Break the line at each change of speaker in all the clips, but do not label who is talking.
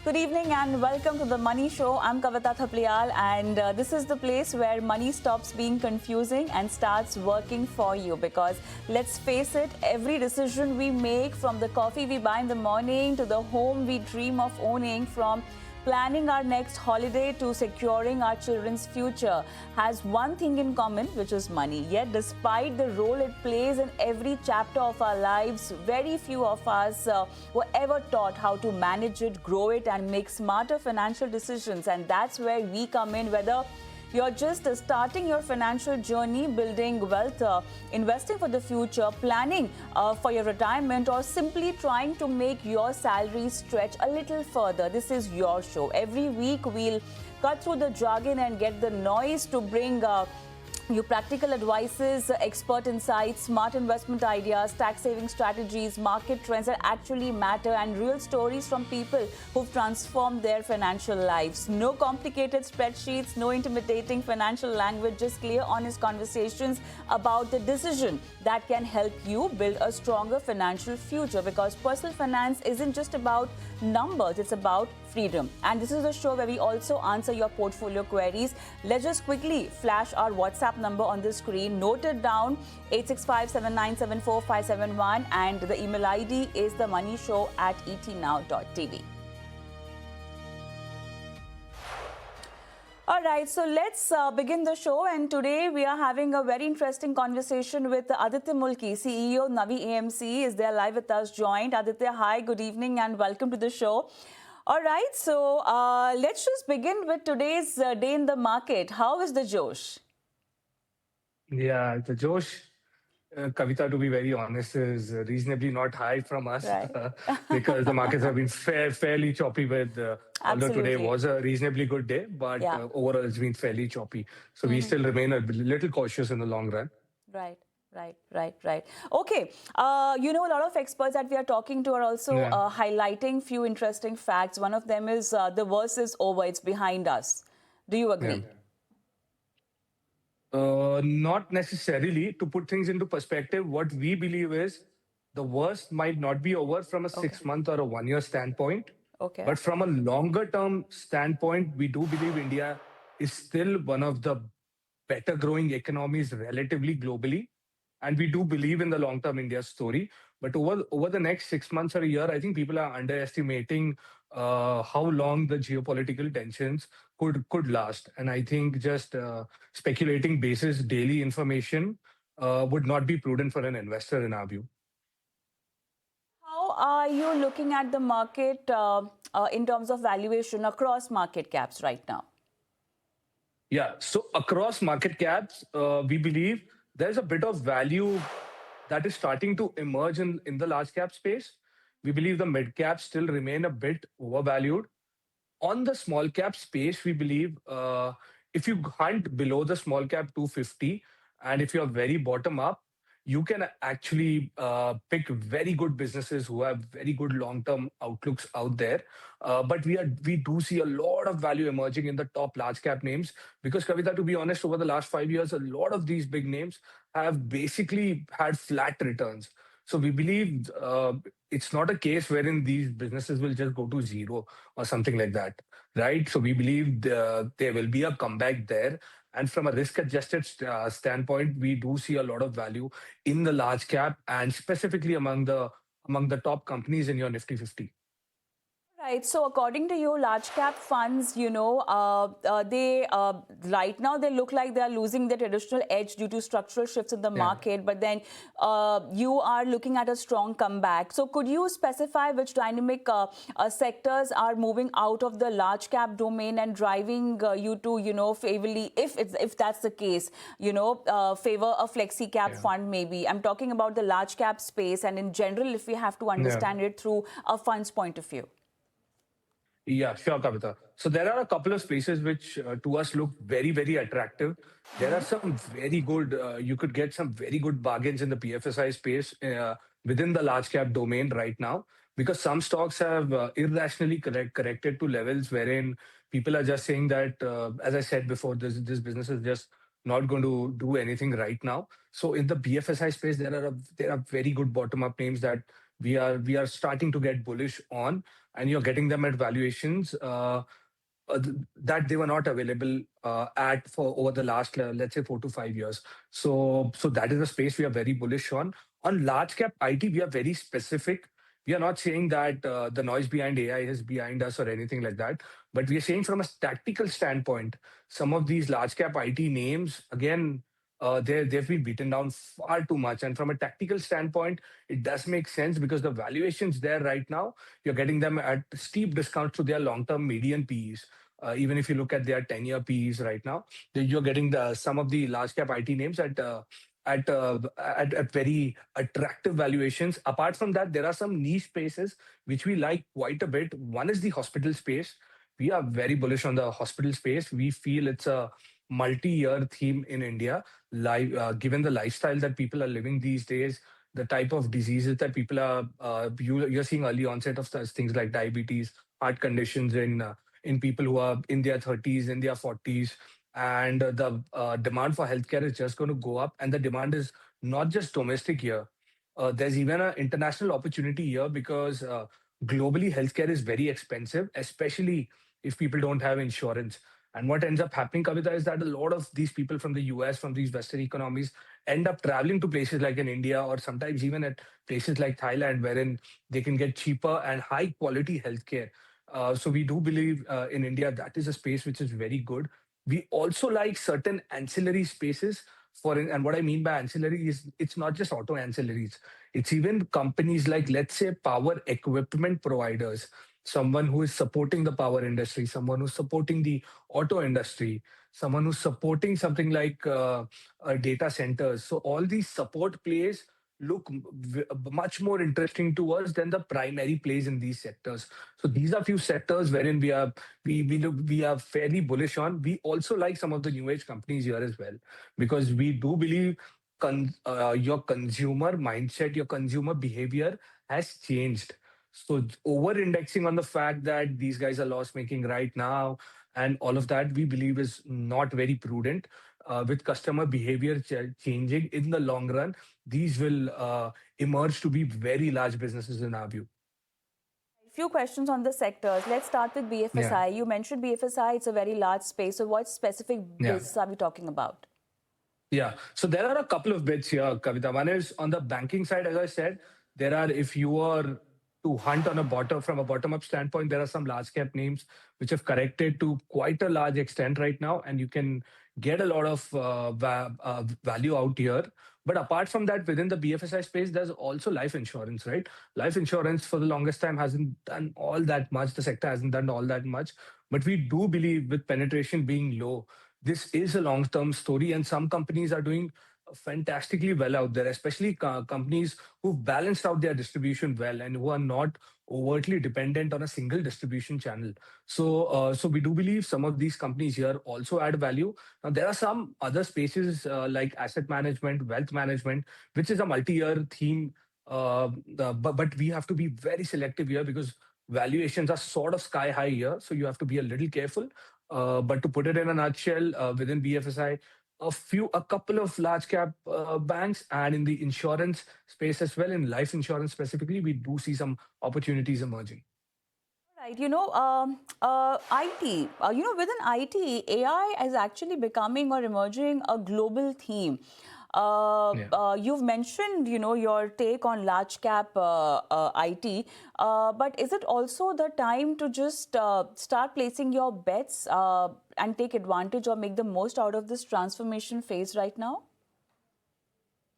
Good evening and welcome to the Money Show. I'm Kavita Thapliyal and this is the place where money stops being confusing and starts working for you, because let's face it, every decision we make, from the coffee we buy in the morning to the home we dream of owning, from planning our next holiday to securing our children's future, has one thing in common, which is money. Yet, despite the role it plays in every chapter of our lives, very few of us were ever taught how to manage it, grow it, and make smarter financial decisions. And that's where we come in, whether you're just starting your financial journey, building wealth, investing for the future, planning for your retirement, or simply trying to make your salary stretch a little further. This is your show. Every week, we'll cut through the jargon and get the noise to bring you practical advices, expert insights, smart investment ideas, tax saving strategies, market trends that actually matter, and real stories from people who've transformed their financial lives. No complicated spreadsheets, no intimidating financial language, just clear, honest conversations about the decision that can help you build a stronger financial future, because personal finance isn't just about numbers, it's about freedom. And this is a show where we also answer your portfolio queries. Let's just quickly flash our WhatsApp number on the screen. Note it down, 865-7974571, and the email ID is themoneyshow@etnow.tv. All right, so let's begin the show, and today we are having a very interesting conversation with Aditya Mulki, CEO Navi AMC. Is there live with us, joined? Aditya, hi, good evening and welcome to the show. All right, so let's just begin with today's day in the market. How is the Josh?
Yeah, the Josh, Kavita, to be very honest, is reasonably not high from us
Right.
because the markets have been fairly choppy although today
Absolutely.
was a reasonably good day, but
Yeah.
overall it's been fairly choppy. So we still remain a little cautious in the long run.
Right. Right. Okay. A lot of experts that we are talking to are also
Yeah.
highlighting few interesting facts. One of them is the worst is over. It's behind us. Do you
Yeah.
agree?
Not necessarily. To put things into perspective, what we believe is the worst might not be over from a
Okay.
6 month or a 1 year standpoint,
Okay.
but from a longer term standpoint, we do believe India is still one of the better growing economies relatively globally. And we do believe in the long term India story. But over the next 6 months or a year, I think people are underestimating how long the geopolitical tensions could last. And I think just speculating basis daily information would not be prudent for an investor in our view.
How are you looking at the market in terms of valuation across market caps right now?
Yeah. So across market caps, we believe there's a bit of value that is starting to emerge in the large cap space. We believe the mid caps still remain a bit overvalued. On the small cap space, we believe if you hunt below the small cap 250 and if you're very bottom up, you can actually pick very good businesses who have very good long-term outlooks out there. But we do see a lot of value emerging in the top large cap names because, Kavita, to be honest, over the last 5 years, a lot of these big names have basically had flat returns. So we believe it's not a case wherein these businesses will just go to zero or something like that, right? So we believe there will be a comeback there. And from a risk-adjusted standpoint, we do see a lot of value in the large cap and specifically among the top companies in your Nifty 50.
Right. So according to you, large cap funds, they right now they look like they are losing their traditional edge due to structural shifts in the
Yeah.
market. But then you are looking at a strong comeback. So could you specify which dynamic sectors are moving out of the large cap domain and driving you to, favorably, if that's the case, favor a flexi cap
Yeah.
fund maybe. I'm talking about the large cap space, and in general, if we have to
Yeah.
understand it through a fund's point of view.
Yeah, sure, Kavita. So there are a couple of spaces which to us look very, very attractive. There are some very good, you could get some very good bargains in the BFSI space within the large cap domain right now, because some stocks have irrationally corrected to levels wherein people are just saying that, as I said before, this business is just not going to do anything right now. So in the BFSI space, there are very good bottom up names that we are starting to get bullish on, and you're getting them at valuations that they were not available at for over the last, let's say, 4 to 5 years. So that is a space we are very bullish on. On large cap IT, we are very specific. We are not saying that the noise behind AI is behind us or anything like that, but we are saying from a tactical standpoint, some of these large cap IT names, again, they've been beaten down far too much. And from a tactical standpoint, it does make sense because the valuations there right now, you're getting them at steep discounts to their long-term median PEs. Even if you look at their 10-year PEs right now, you're getting some of the large cap IT names at very attractive valuations. Apart from that, there are some niche spaces which we like quite a bit. One is the hospital space. We are very bullish on the hospital space. We feel it's a multi-year theme in India, given the lifestyle that people are living these days, the type of diseases that people are you're seeing early onset of such things like diabetes, heart conditions in people who are in their 30s, in their 40s, and the demand for healthcare is just going to go up, and the demand is not just domestic here. There's even an international opportunity here because globally healthcare is very expensive, especially if people don't have insurance. And what ends up happening, Kavita, is that a lot of these people from the US, from these Western economies, end up traveling to places like in India or sometimes even at places like Thailand, wherein they can get cheaper and high quality healthcare. So we do believe in India that is a space which is very good. We also like certain ancillary spaces. And what I mean by ancillary is it's not just auto ancillaries. It's even companies like, let's say, power equipment providers, someone who is supporting the power industry, someone who's supporting the auto industry, someone who's supporting something like data centers. So all these support plays look much more interesting to us than the primary plays in these sectors. So these are few sectors wherein we are fairly bullish on. We also like some of the new age companies here as well, because we do believe your consumer mindset, your consumer behavior has changed. So over indexing on the fact that these guys are loss making right now and all of that, we believe is not very prudent. With customer behavior changing in the long run, these will emerge to be very large businesses in our view.
Few questions on the sectors. Let's start with
Yeah.
BFSI. You mentioned BFSI, it's a very large space. So what specific
Yeah.
bits are we talking about?
Yeah. So there are a couple of bits here, Kavita. One is on the banking side, as I said, there are, if you were to hunt on a from a bottom up standpoint, there are some large cap names which have corrected to quite a large extent right now, and you can get a lot of value out here. But apart from that, within the BFSI space, there's also life insurance, right? Life insurance for the longest time hasn't done all that much. The sector hasn't done all that much. But we do believe with penetration being low, this is a long-term story, and some companies are doing fantastically well out there, especially companies who've balanced out their distribution well and who are not overtly dependent on a single distribution channel. So we do believe some of these companies here also add value. Now, there are some other spaces like asset management, wealth management, which is a multi-year theme. But we have to be very selective here because valuations are sort of sky high here. So you have to be a little careful. But to put it in a nutshell, within BFSI, a couple of large cap banks, and in the insurance space as well, in life insurance specifically, we do see some opportunities emerging.
Right, IT, within IT, AI is actually becoming or emerging a global theme.
Yeah.
You've mentioned, your take on large cap IT, but is it also the time to just start placing your bets and take advantage or make the most out of this transformation phase right now?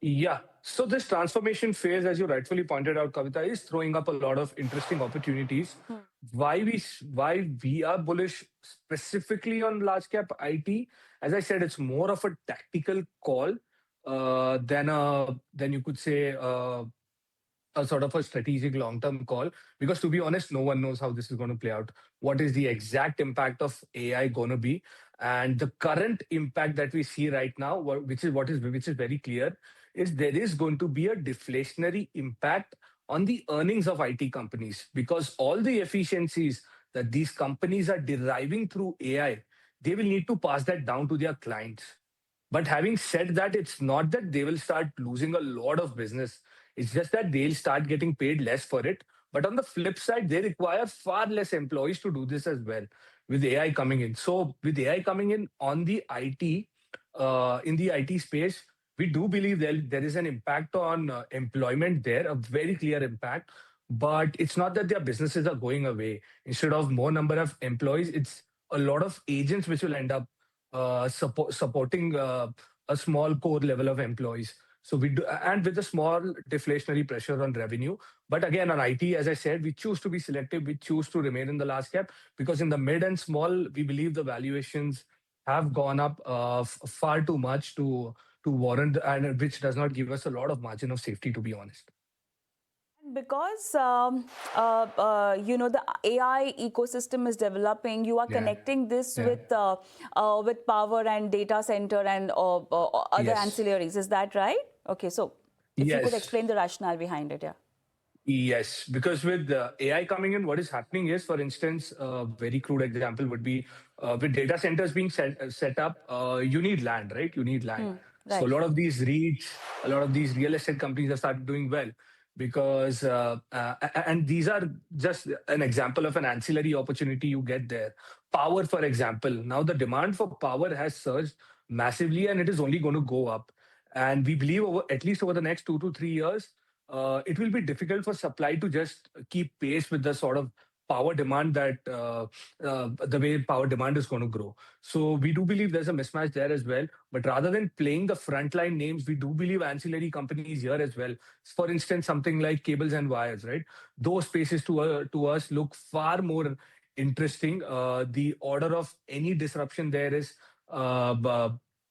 Yeah. So this transformation phase, as you rightfully pointed out, Kavita, is throwing up a lot of interesting opportunities. Why we are bullish specifically on large cap IT? As I said, it's more of a tactical call than you could say a sort of a strategic long-term call. Because to be honest, no one knows how this is going to play out. What is the exact impact of AI going to be? And the current impact that we see right now, which is very clear, is there is going to be a deflationary impact on the earnings of IT companies, because all the efficiencies that these companies are deriving through AI, they will need to pass that down to their clients. But having said that, it's not that they will start losing a lot of business. It's just that they'll start getting paid less for it. But on the flip side, they require far less employees to do this as well with AI coming in. So with AI coming in on the IT, in the IT space, we do believe there is an impact on employment there, a very clear impact. But it's not that their businesses are going away. Instead of more number of employees, it's a lot of agents which will end up supporting a small core level of employees. So we do, and with a small deflationary pressure on revenue. But again, on IT, as I said, we choose to be selective. We choose to remain in the large cap because in the mid and small, we believe the valuations have gone up far too much to warrant, and which does not give us a lot of margin of safety, to be honest.
Because the AI ecosystem is developing, you are
Yeah,
connecting this
yeah,
with power and data center and other
yes,
ancillaries. Is that right? Okay, so if you could
yes.
explain the rationale behind it, yeah.
Yes, because with AI coming in, what is happening is, for instance, a very crude example would be with data centers being set up, you need land, right? You need land. So a
Right.
lot of these REITs, a lot of these real estate companies have started doing well because, and these are just an example of an ancillary opportunity you get there. Power, for example, now the demand for power has surged massively and it is only going to go up. And we believe over at least over the next 2 to 3 years, it will be difficult for supply to just keep pace with the sort of power demand that the way power demand is going to grow. So we do believe there's a mismatch there as well. But rather than playing the frontline names, we do believe ancillary companies here as well. For instance, something like cables and wires, right? Those spaces to us look far more interesting. The order of any disruption there is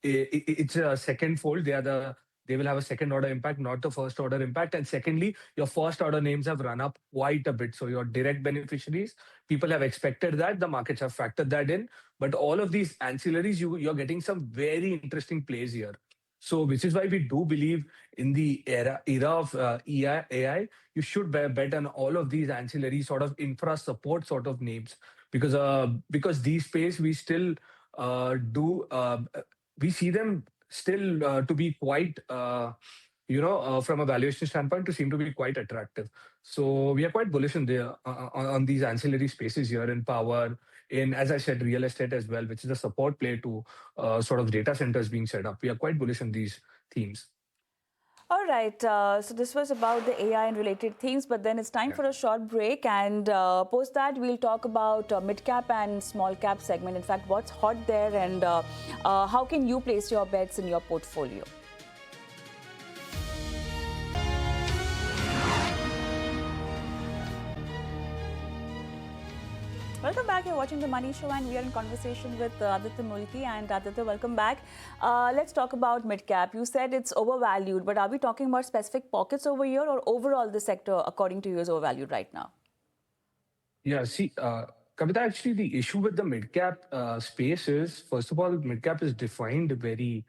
it's a second fold. They will have a second order impact, not the first order impact. And secondly, your first order names have run up quite a bit. So your direct beneficiaries, people have expected that. The markets have factored that in. But all of these ancillaries, you're getting some very interesting plays here. So which is why we do believe in the era of AI, you should bet on all of these ancillary sort of infra support sort of names because these space we still do we see them still to be quite, from a valuation standpoint, to seem to be quite attractive. So we are quite bullish on these ancillary spaces here in power, in, as I said, real estate as well, which is a support play to sort of data centers being set up. We are quite bullish on these themes.
All right, so this was about the AI and related things, but then it's time
Yeah.
for a short break. And post that, we'll talk about mid cap and small cap segment. In fact, what's hot there and how can you place your bets in your portfolio? Welcome back. You're watching The Money Show, and we are in conversation with Aditya Mulki. And Aditya, welcome back. Let's talk about mid-cap. You said it's overvalued, but are we talking about specific pockets over here, or overall the sector, according to you, is overvalued right now?
Yeah, see, Kavita, actually, the issue with the mid cap space is, first of all, mid cap is defined in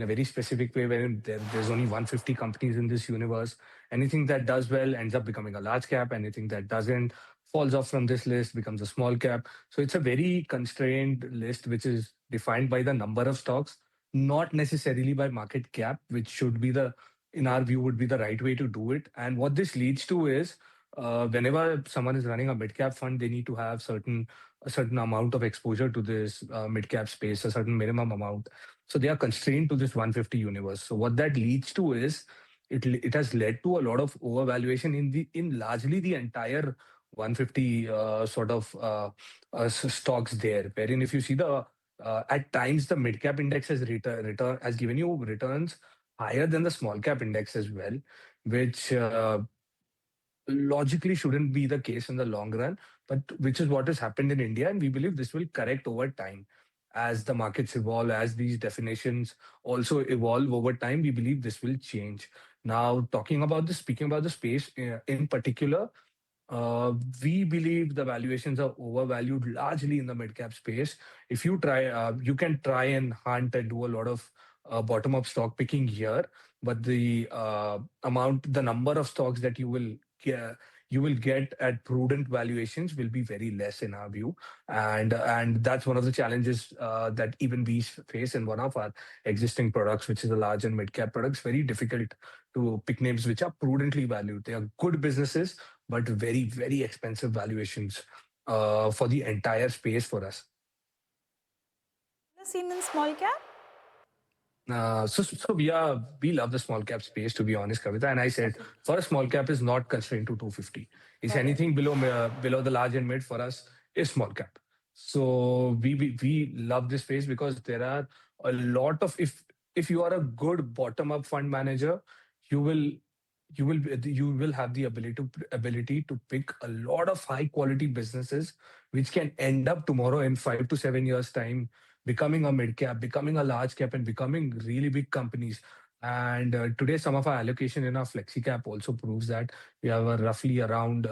a very specific way, wherein there's only 150 companies in this universe. Anything that does well ends up becoming a large cap. Anything that doesn't falls off from this list becomes a small cap. So it's a very constrained list, which is defined by the number of stocks, not necessarily by market cap, which should be in our view, would be the right way to do it. And what this leads to is whenever someone is running a mid cap fund, they need to have a certain amount of exposure to this mid cap space, a certain minimum amount. So they are constrained to this 150 universe. So what that leads to is it has led to a lot of overvaluation in largely the entire 150 stocks there. Wherein if you see at times the mid cap index has given you returns higher than the small cap index as well, which logically shouldn't be the case in the long run, but which is what has happened in India. And we believe this will correct over time as the markets evolve, as these definitions also evolve over time. We believe this will change. Now, speaking about the space in particular, we believe the valuations are overvalued largely in the mid cap space. If you try, you can try and hunt and do a lot of bottom up stock picking here, but the number of stocks that you will get at prudent valuations will be very less in our view, and that's one of the challenges that even we face in one of our existing products, which is a large and mid cap products. Very difficult to pick names which are prudently valued. They are good businesses, but very, very expensive valuations for the entire space for us.
Seen in small cap?
We love the small cap space, to be honest, Kavita. And I said for a small cap is not constrained to 250. It's
Correct.
anything below the large and mid for us is small cap. So we love this space because there are a lot of if you are a good bottom up fund manager, you will you will have the ability to pick a lot of high quality businesses which can end up tomorrow in 5 to 7 years time becoming a mid cap, becoming a large cap, and becoming really big companies. And today, some of our allocation in our flexi cap also proves that we have a roughly around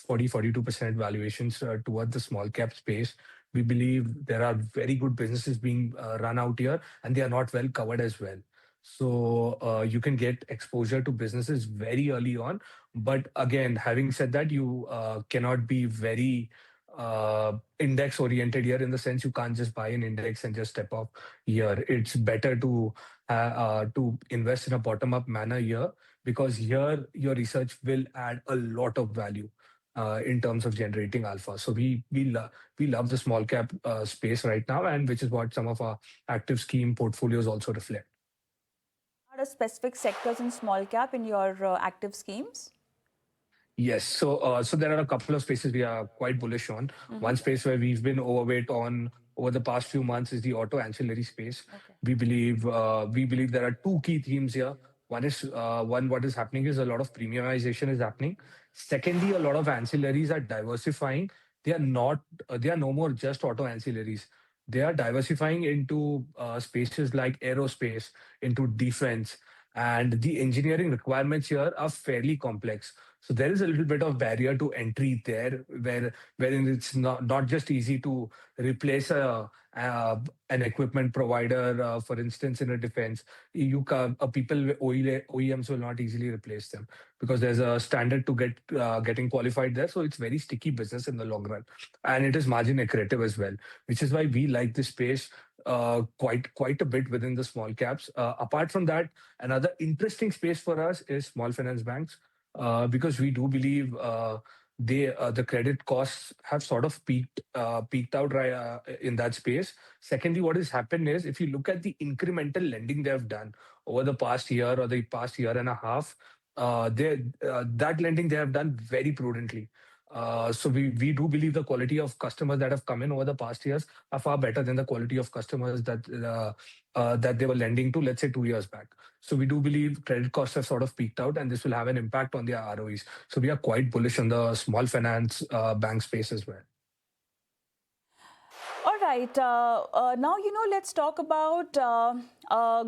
42% valuations towards the small cap space. We believe there are very good businesses being run out here, and they are not well covered as well. So you can get exposure to businesses very early on. But again, having said that, you cannot be very index oriented here in the sense you can't just buy an index and just step off here. It's better to invest in a bottom up manner here because here your research will add a lot of value in terms of generating alpha. So we love the small cap space right now, and which is what some of our active scheme portfolios also reflect.
Are there specific sectors in small cap in your active schemes?
Yes. So there are a couple of spaces we are quite bullish on. One space where we've been overweight on over the past few months is the auto ancillary space.
Okay.
We believe there are two key themes here. One, what is happening is a lot of premiumization is happening. Secondly, a lot of ancillaries are diversifying. They are no more just auto ancillaries. They are diversifying into spaces like aerospace, into defense, and the engineering requirements here are fairly complex. So there is a little bit of barrier to entry there, wherein it's not just easy to replace an equipment provider. For instance, in a defense, OEMs will not easily replace them because there's a standard to getting qualified there. So it's very sticky business in the long run, and it is margin accretive as well, which is why we like this space quite a bit within the small caps. Apart from that, another interesting space for us is small finance banks because we do believe the credit costs have sort of peaked out right in that space. Secondly, what has happened is if you look at the incremental lending they have done over the past year or the past year and a half, that lending they have done very prudently. So we do believe the quality of customers that have come in over the past years are far better than the quality of customers that they were lending to, let's say, 2 years back. So we do believe credit costs have sort of peaked out, and this will have an impact on their ROEs. So we are quite bullish on the small finance bank space as well.
All right. Now, let's talk about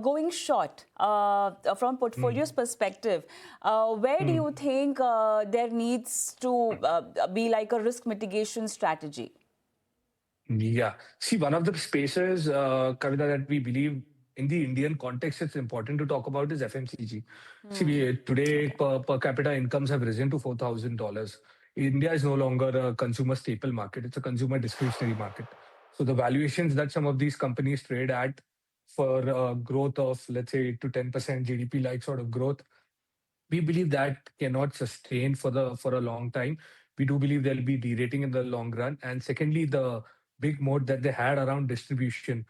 going short from portfolio's perspective. Where do you think there needs to be like a risk mitigation strategy?
Yeah. See, one of the spaces, Kavita, that we believe in the Indian context, it's important to talk about is FMCG. See, today per capita incomes have risen to $4,000. India is no longer a consumer staple market; it's a consumer discretionary market. So the valuations that some of these companies trade at for growth of, let's say, 8 to 10% GDP like sort of growth, we believe that cannot sustain for a long time. We do believe there'll be derating in the long run. And secondly, the big moat that they had around distribution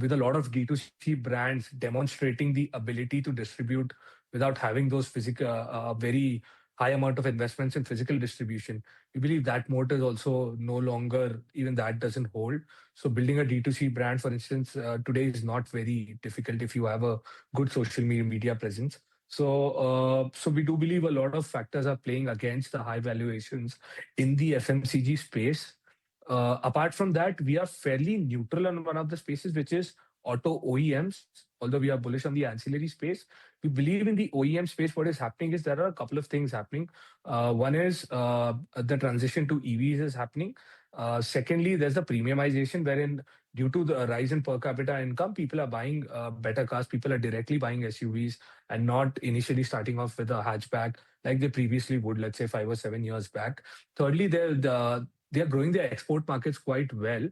with a lot of D2C brands demonstrating the ability to distribute without having those physical, very high amount of investments in physical distribution. We believe that moat is also no longer, even that doesn't hold. So building a D2C brand, for instance, today is not very difficult if you have a good social media presence. So we do believe a lot of factors are playing against the high valuations in the FMCG space. Apart from that, we are fairly neutral on one of the spaces, which is auto OEMs. Although we are bullish on the ancillary space, we believe in the OEM space. What is happening is there are a couple of things happening. One is the transition to EVs is happening. Secondly, there's the premiumization, wherein due to the rise in per capita income, people are buying better cars. People are directly buying SUVs and not initially starting off with a hatchback like they previously would, let's say 5 or 7 years back. Thirdly, they are growing their export markets quite well.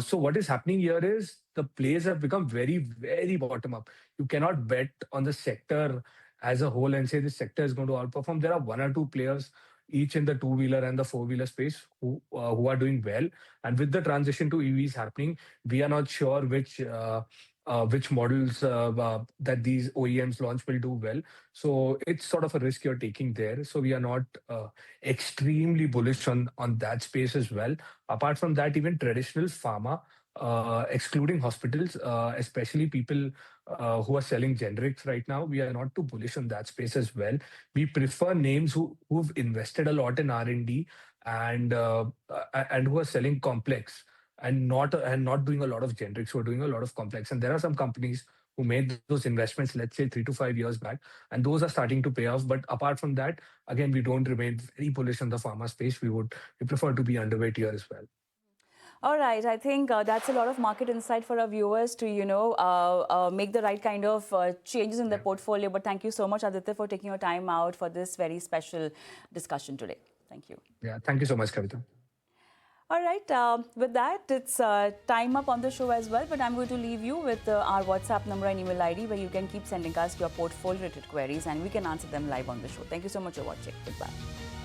So what is happening here is the plays have become very, very bottom up. You cannot bet on the sector as a whole and say this sector is going to outperform. There are one or two players each in the two-wheeler and the four-wheeler space who are doing well. And with the transition to EVs happening, we are not sure which models that these OEMs launch will do well. So it's sort of a risk you're taking there. So we are not extremely bullish on that space as well. Apart from that, even traditional pharma, excluding hospitals, especially people who are selling generics right now, we are not too bullish on that space as well. We prefer names who've invested a lot in R&D and who are selling complex and not doing a lot of generics, who are doing a lot of complex. And there are some companies who made those investments, let's say 3 to 5 years back, and those are starting to pay off. But apart from that, again, we don't remain very bullish on the pharma space. We prefer to be underweight here as well.
All right, I think that's a lot of market insight for our viewers to, make the right kind of changes in their portfolio. But thank you so much, Aditya, for taking your time out for this very special discussion today. Thank you.
Yeah, thank you so much, Kavita.
All right, with that, it's time up on the show as well. But I'm going to leave you with our WhatsApp number and email ID where you can keep sending us your portfolio-related queries and we can answer them live on the show. Thank you so much for watching. Goodbye.